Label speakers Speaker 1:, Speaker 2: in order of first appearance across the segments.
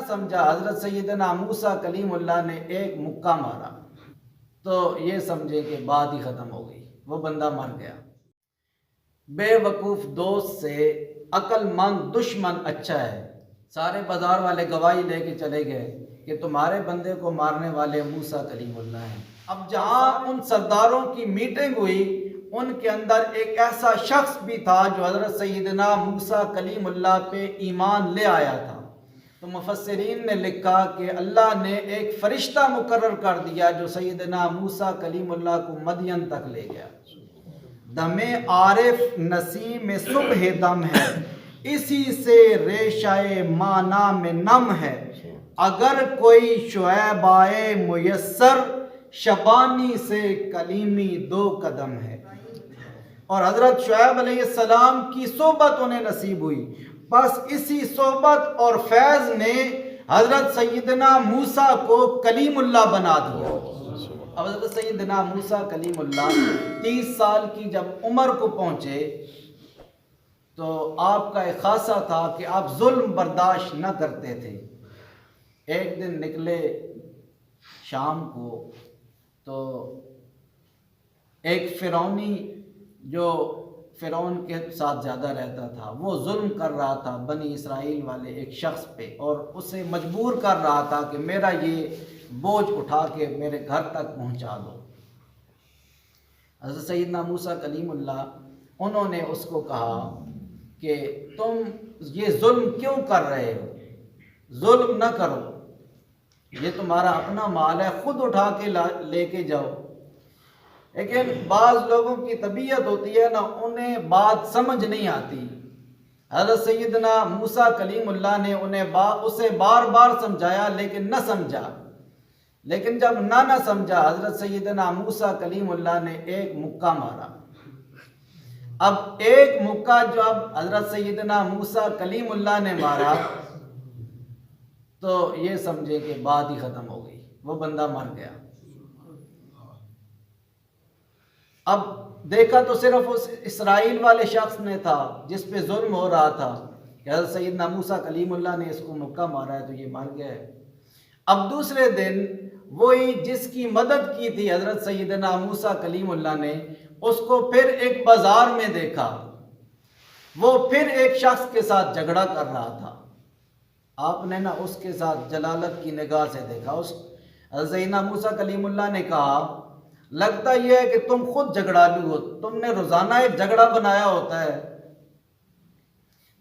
Speaker 1: سمجھا حضرت سیدنا موسیٰ کلیم اللہ نے ایک مکہ مارا تو یہ سمجھے کہ بات ہی ختم ہو گئی، وہ بندہ مر گیا۔ بے وقوف دوست سے عقل مند دشمن اچھا ہے۔ سارے بازار والے گواہی لے کے چلے گئے کہ تمہارے بندے کو مارنے والے موسیٰ کلیم اللہ ہیں۔ اب جہاں ان سرداروں کی میٹنگ ہوئی، ان کے اندر ایک ایسا شخص بھی تھا جو حضرت سیدنا موسیٰ کلیم اللہ پہ ایمان لے آیا تھا۔ تو مفسرین نے لکھا کہ اللہ نے ایک فرشتہ مقرر کر دیا جو سیدنا موسیٰ کلیم اللہ کو مدین تک لے گیا۔ دم عارف نسیم صبح دم ہے، اسی سے ریشہ مانا میں نم ہے، اگر کوئی شعیب آئے میسر، شبانی سے کلیمی 2 قدم ہے۔ اور حضرت شعیب علیہ السلام کی صحبت انہیں نصیب ہوئی، بس اسی صحبت اور فیض نے حضرت سیدنا موسیٰ کو کلیم اللہ بنا دیا۔ اب حضرت سیدنا موسیٰ کلیم اللہ 30 سال کی جب عمر کو پہنچے تو آپ کا ایک خاصہ تھا کہ آپ ظلم برداشت نہ کرتے تھے۔ ایک دن نکلے شام کو تو ایک فرعونی جو فرعون کے ساتھ زیادہ رہتا تھا وہ ظلم کر رہا تھا بنی اسرائیل والے ایک شخص پہ، اور اسے مجبور کر رہا تھا کہ میرا یہ بوجھ اٹھا کے میرے گھر تک پہنچا دو۔ حضرت سیدنا موسیٰ کلیم اللہ انہوں نے اس کو کہا کہ تم یہ ظلم کیوں کر رہے ہو؟ ظلم نہ کرو، یہ تمہارا اپنا مال ہے، خود اٹھا کے لے کے جاؤ۔ لیکن بعض لوگوں کی طبیعت ہوتی ہے نا، انہیں بات سمجھ نہیں آتی۔ حضرت سیدنا موسیٰ کلیم اللہ نے اسے بار بار سمجھایا لیکن نہ سمجھا۔ لیکن جب نہ سمجھا، حضرت سیدنا موسیٰ کلیم اللہ نے ایک مکہ مارا۔ اب ایک مکہ جب حضرت سیدنا موسیٰ کلیم اللہ نے مارا تو یہ سمجھے کہ بات ہی ختم ہو گئی، وہ بندہ مر گیا۔ اب دیکھا تو صرف اس اسرائیل والے شخص نے تھا جس پہ ظلم ہو رہا تھا کہ حضرت سیدنا موسیٰ کلیم اللہ نے اس کو مکہ مارا ہے تو یہ مر گیا ہے۔ اب دوسرے دن وہی جس کی مدد کی تھی حضرت سیدنا موسیٰ کلیم اللہ نے، اس کو پھر ایک بازار میں دیکھا، وہ پھر ایک شخص کے ساتھ جھگڑا کر رہا تھا۔ آپ نے نا اس کے ساتھ جلالت کی نگاہ سے دیکھا۔ حضرت سیدنا موسیٰ کلیم اللہ نے کہا لگتا یہ ہے کہ تم خود جھگڑالو ہو، تم نے روزانہ ایک جھگڑا بنایا ہوتا ہے۔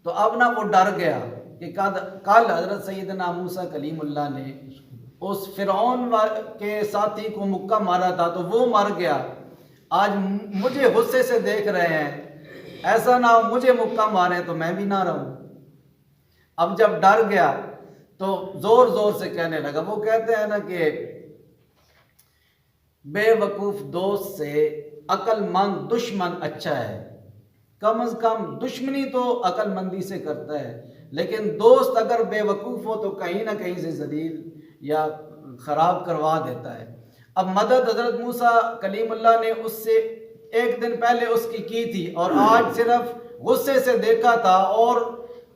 Speaker 1: تو اب نا وہ ڈر گیا کہ کل حضرت سیدنا موسیٰ کلیم اللہ نے اس فرعون کے ساتھی کو مکہ مارا تھا تو وہ مر گیا، آج مجھے غصے سے دیکھ رہے ہیں، ایسا نہ ہو مجھے مکہ مارے تو میں بھی نہ رہوں۔ اب جب ڈر گیا تو زور زور سے کہنے لگا، وہ کہتے ہیں نا کہ بے وقوف دوست سے عقل مند دشمن اچھا ہے۔ کم از کم دشمنی تو عقل مندی سے کرتا ہے، لیکن دوست اگر بے وقوف ہو تو کہیں نہ کہیں سے ذلیل یا خراب کروا دیتا ہے۔ اب مدد حضرت موسیٰ کلیم اللہ نے اس سے ایک دن پہلے اس کی تھی اور آج صرف غصے سے دیکھا تھا اور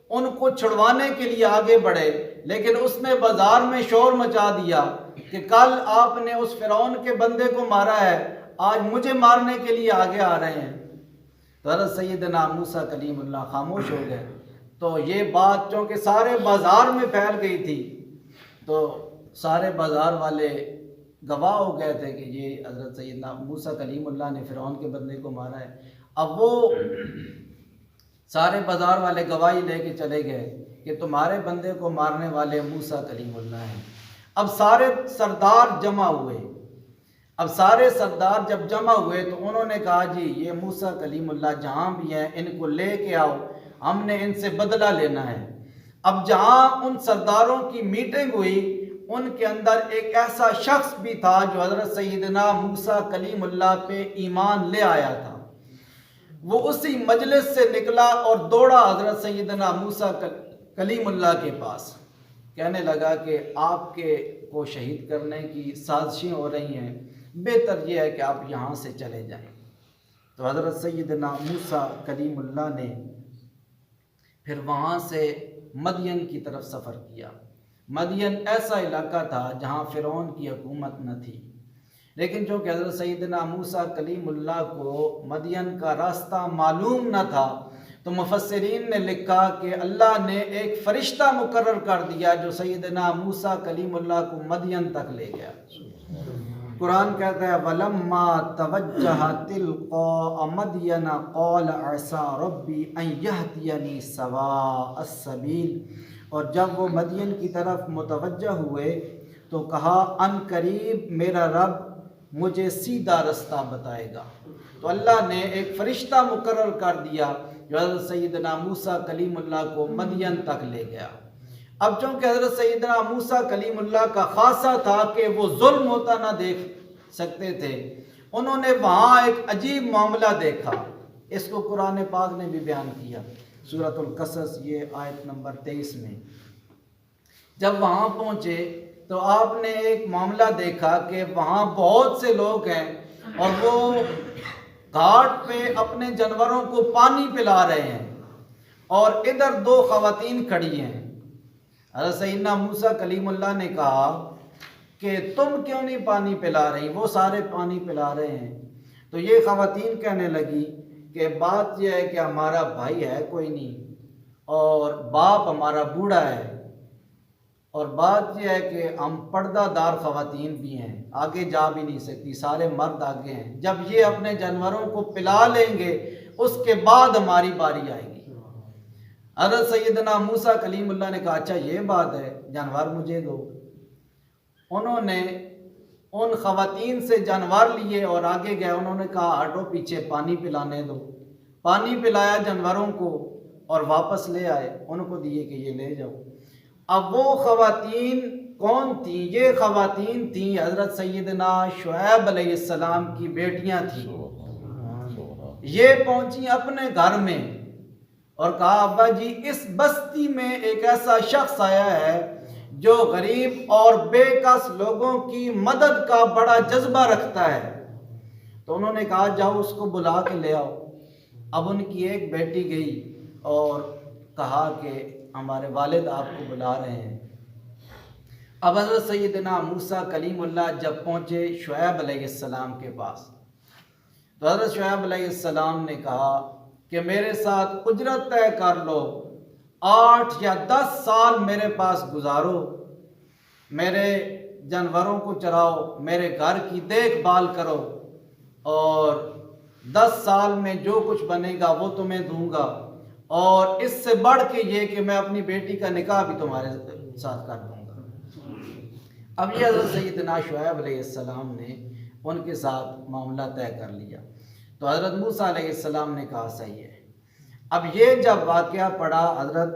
Speaker 1: ان کو چھڑوانے کے لیے آگے بڑھے، لیکن اس نے بازار میں شور مچا دیا کہ کل آپ نے اس فرعون کے بندے کو مارا ہے، آج مجھے مارنے کے لیے آگے آ رہے ہیں۔ تو حضرت سیدنا موسیٰ کلیم اللہ خاموش ہو گئے۔ تو یہ بات چونکہ سارے بازار میں پھیل گئی تھی تو سارے بازار والے گواہ ہو گئے تھے کہ یہ حضرت سیدنا موسیٰ کلیم اللہ نے فرعون کے بندے کو مارا ہے۔ اب وہ سارے بازار والے گواہی لے کے چلے گئے کہ تمہارے بندے کو مارنے والے موسیٰ کلیم اللہ ہیں۔ اب سارے سردار جمع ہوئے۔ اب سارے سردار جب جمع ہوئے تو انہوں نے کہا جی یہ موسیٰ کلیم اللہ جہاں بھی ہیں ان کو لے کے آؤ، ہم نے ان سے بدلہ لینا ہے۔ اب جہاں ان سرداروں کی میٹنگ ہوئی ان کے اندر ایک ایسا شخص بھی تھا جو حضرت سیدنا موسیٰ کلیم اللہ پہ ایمان لے آیا تھا۔ وہ اسی مجلس سے نکلا اور دوڑا حضرت سیدنا موسیٰ کلیم اللہ کے پاس، کہنے لگا کہ آپ کے کو شہید کرنے کی سازشیں ہو رہی ہیں، بہتر یہ ہے کہ آپ یہاں سے چلے جائیں۔ تو حضرت سیدنا موسیٰ کلیم اللہ نے پھر وہاں سے مدین کی طرف سفر کیا۔ مدین ایسا علاقہ تھا جہاں فرعون کی حکومت نہ تھی، لیکن چونکہ حضرت سیدنا موسیٰ کلیم اللہ کو مدین کا راستہ معلوم نہ تھا، تو مفسرین نے لکھا کہ اللہ نے ایک فرشتہ مقرر کر دیا جو سیدنا موسیٰ کلیم اللہ کو مدین تک لے گیا۔ قرآن کہتا ہے وَلَمَّا تَوَجَّهَ تِلْقَاءَ مَدْيَنَ قَالَ عَسَىٰ رَبِّي أَن يَهْدِيَنِي سَوَاءَ السَّبِيلِ، اور جب وہ مدین کی طرف متوجہ ہوئے تو کہا ان قریب میرا رب مجھے سیدھا رستہ بتائے گا۔ تو اللہ نے ایک فرشتہ مقرر کر دیا جو حضرت سیدنا موسیٰ کلیم اللہ کو مدین تک لے گیا۔ اب چونکہ حضرت سیدنا موسیٰ کلیم اللہ کا خاصہ تھا کہ وہ ظلم ہوتا نہ دیکھ سکتے تھے، انہوں نے وہاں ایک عجیب معاملہ دیکھا، اس کو قرآن پاک نے بھی بیان کیا سورۃ القصص یہ آیت نمبر 23 میں۔ جب وہاں پہنچے تو آپ نے ایک معاملہ دیکھا کہ وہاں بہت سے لوگ ہیں اور وہ گھاٹ پہ اپنے جانوروں کو پانی پلا رہے ہیں، اور ادھر دو خواتین کھڑی ہیں۔ حضرت سیدنا موسیٰ کلیم اللہ نے کہا کہ تم کیوں نہیں پانی پلا رہی؟ وہ سارے پانی پلا رہے ہیں۔ تو یہ خواتین کہنے لگی کہ بات یہ ہے کہ ہمارا بھائی ہے کوئی نہیں، اور باپ ہمارا بوڑھا ہے، اور بات یہ ہے کہ ہم پردہ دار خواتین بھی ہیں، آگے جا بھی نہیں سکتی، سارے مرد آگے ہیں، جب یہ اپنے جانوروں کو پلا لیں گے اس کے بعد ہماری باری آئے گی۔ حضرت سیدنا موسیٰ کلیم اللہ نے کہا اچھا یہ بات ہے، جانور مجھے دو۔ انہوں نے ان خواتین سے جانور لیے اور آگے گئے، انہوں نے کہا ہٹو پیچھے، پانی پلانے دو۔ پانی پلایا جانوروں کو اور واپس لے آئے، ان کو دیے کہ یہ لے جاؤ۔ اب وہ خواتین کون تھیں؟ یہ خواتین تھیں حضرت سیدنا شعیب علیہ السلام کی بیٹیاں تھیں۔ یہ پہنچی اپنے گھر میں اور کہا ابا جی اس بستی میں ایک ایسا شخص آیا ہے جو غریب اور بے کس لوگوں کی مدد کا بڑا جذبہ رکھتا ہے۔ تو انہوں نے کہا جاؤ اس کو بلا کے لے آؤ۔ اب ان کی ایک بیٹی گئی اور کہا کہ ہمارے والد آپ کو بلا رہے ہیں۔ اب حضرت سیدنا موسیٰ کلیم اللہ جب پہنچے شعیب علیہ السلام کے پاس، تو حضرت شعیب علیہ السلام نے کہا کہ میرے ساتھ اجرت طے کر لو، 8 یا 10 سال میرے پاس گزارو، میرے جانوروں کو چراؤ، میرے گھر کی دیکھ بھال کرو، اور 10 سال میں جو کچھ بنے گا وہ تمہیں دوں گا، اور اس سے بڑھ کے یہ کہ میں اپنی بیٹی کا نکاح بھی تمہارے ساتھ کر دوں گا۔ اب یہ حضرت سیدنا شعیب علیہ السلام نے ان کے ساتھ معاملہ طے کر لیا۔ تو حضرت موسیٰ علیہ السلام نے کہا صحیح ہے۔ اب یہ جب واقعہ پڑھا حضرت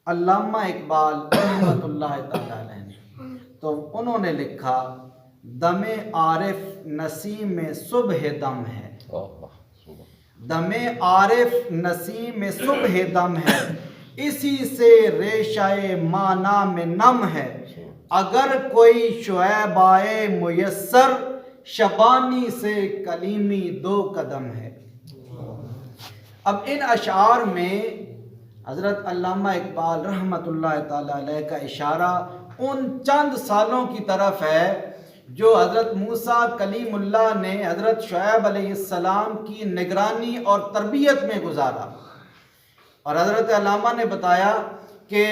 Speaker 1: علامہ اقبال رحمۃ اللہ تعالیٰ علیہ نے، تو انہوں نے لکھا دم عارف نسیم میں صبح دم ہے، دم عارف نسیم میں صبح دم ہے، اسی سے ریشۂ مانا میں نم ہے، اگر کوئی شعیب آئے میسر، شبانی سے کلیمی 2 قدم ہے۔ اب ان اشعار میں حضرت علامہ اقبال رحمۃ اللہ تعالیٰ علیہ کا اشارہ ان چند سالوں کی طرف ہے جو حضرت موسیٰ کلیم اللہ نے حضرت شعیب علیہ السلام کی نگرانی اور تربیت میں گزارا۔ اور حضرت علامہ نے بتایا کہ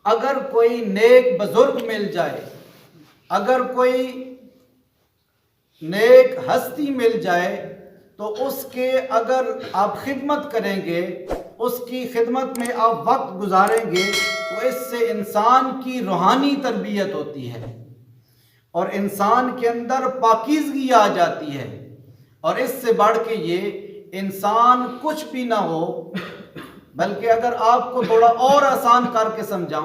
Speaker 1: اگر کوئی نیک بزرگ مل جائے، اگر کوئی نیک ہستی مل جائے تو اس کے اگر آپ خدمت کریں گے، اس کی خدمت میں آپ وقت گزاریں گے تو اس سے انسان کی روحانی تربیت ہوتی ہے اور انسان کے اندر پاکیزگی آ جاتی ہے، اور اس سے بڑھ کے یہ انسان کچھ بھی نہ ہو، بلکہ اگر آپ کو تھوڑا اور آسان کر کے سمجھاؤں